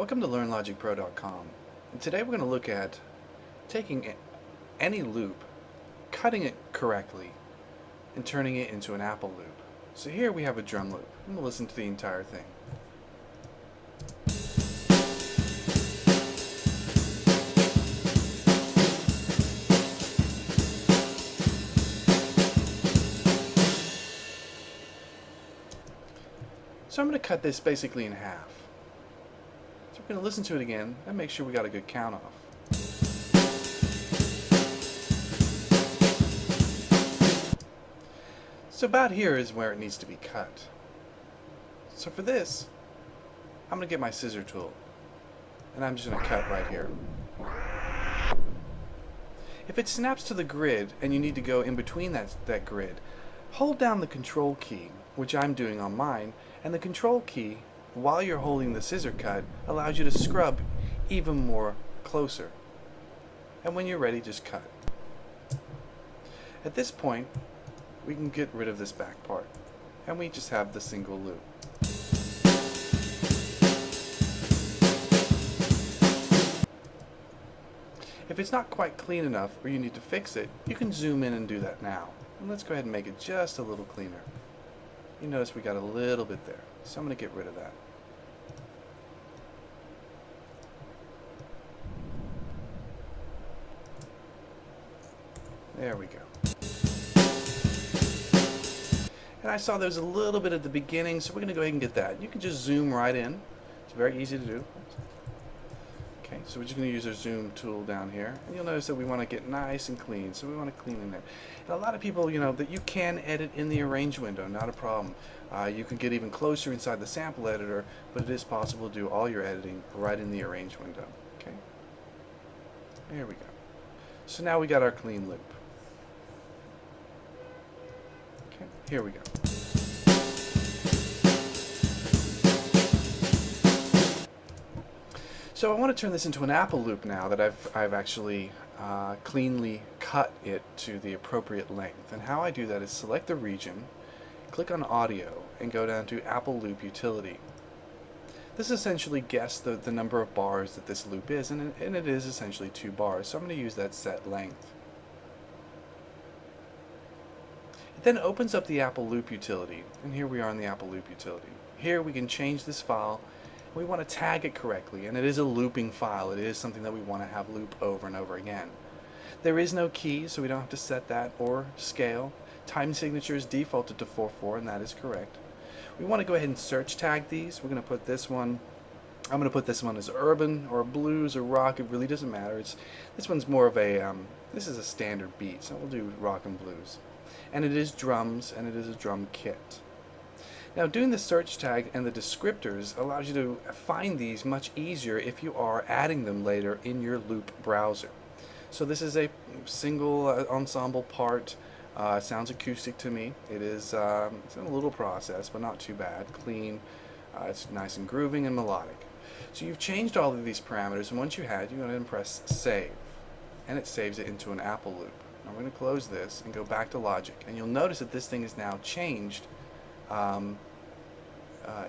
Welcome to LearnLogicPro.com, and today we're going to look at taking any loop, cutting it correctly, and turning it into an Apple loop. So here we have a drum loop. I'm going to listen to the entire thing. So I'm going to cut this basically in half. So we're going to listen to it again and make sure we got a good count off. So about here is where it needs to be cut. So for this, I'm going to get my scissor tool and I'm just going to cut right here. If it snaps to the grid and you need to go in between that grid, hold down the control key, which I'm doing on mine, and the control key, while you're holding the scissor cut, allows you to scrub even more closer. And when you're ready, just cut. At this point, we can get rid of this back part, and we just have the single loop. If it's not quite clean enough or you need to fix it, you can zoom in and do that now. And let's go ahead and make it just a little cleaner. You notice we got a little bit there, so I'm going to get rid of that. There we go. And I saw there was a little bit at the beginning, so we're going to go ahead and get that. You can just zoom right in. It's very easy to do. Okay, so we're just going to use our zoom tool down here, and you'll notice that we want to get nice and clean, so we want to clean in there. And a lot of people, that you can edit in the arrange window, not a problem. You can get even closer inside the sample editor, but it is possible to do all your editing right in the arrange window. Okay, there we go. So now we got our clean loop. Okay, here we go. So I want to turn this into an Apple loop now that I've actually cleanly cut it to the appropriate length. And how I do that is select the region, click on audio, and go down to Apple Loop Utility. This essentially guesses the number of bars that this loop is, and it is essentially 2 bars. So I'm going to use that set length. It then opens up the Apple Loop Utility, and here we are in the Apple Loop Utility. Here we can change this file. We want to tag it correctly, and it is a looping file. It is something that we want to have loop over and over again. There is no key, so we don't have to set that or scale. Time signature is defaulted to 4/4, and that is correct. We want to go ahead and search tag these. We're going to put this one, I'm going to put this one as urban or blues or rock. It really doesn't matter. This one's more of a, this is a standard beat, so we'll do rock and blues. And it is drums, and it is a drum kit. Now, doing the search tag and the descriptors allows you to find these much easier if you are adding them later in your loop browser. So this is a single ensemble part. Sounds acoustic to me. It is it's a little process, but not too bad. Clean. It's nice and grooving and melodic. So you've changed all of these parameters, and once you had, you go ahead and press save, and it saves it into an Apple loop. Now we're going to close this and go back to Logic, and you'll notice that this thing is now changed.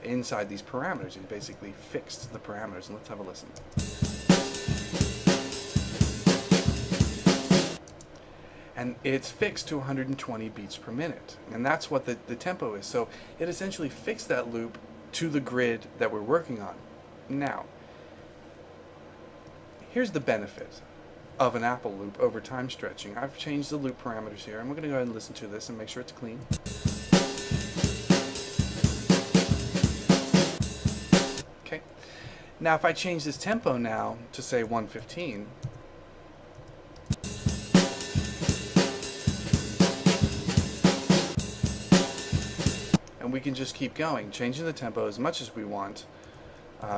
Inside these parameters. It basically fixed the parameters, and let's have a listen. And it's fixed to 120 beats per minute, and that's what the tempo is. So it essentially fixed that loop to the grid that we're working on. Now, here's the benefit of an Apple loop over time stretching. I've changed the loop parameters here, and we're going to go ahead and listen to this and make sure it's clean. Now if I change this tempo now to say 115, and we can just keep going, changing the tempo as much as we want,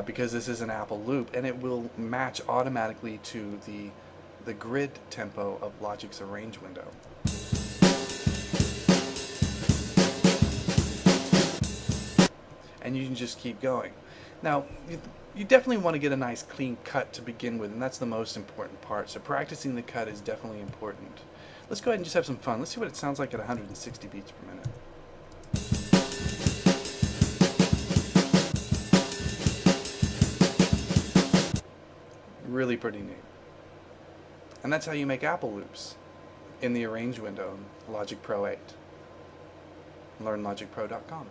because this is an Apple loop, and it will match automatically to the grid tempo of Logic's arrange window. And you can just keep going. Now, you definitely want to get a nice clean cut to begin with, and that's the most important part. So practicing the cut is definitely important. Let's go ahead and just have some fun. Let's see what it sounds like at 160 beats per minute. Really pretty neat. And that's how you make apple loops in the Arrange window in Logic Pro 8. LearnLogicPro.com.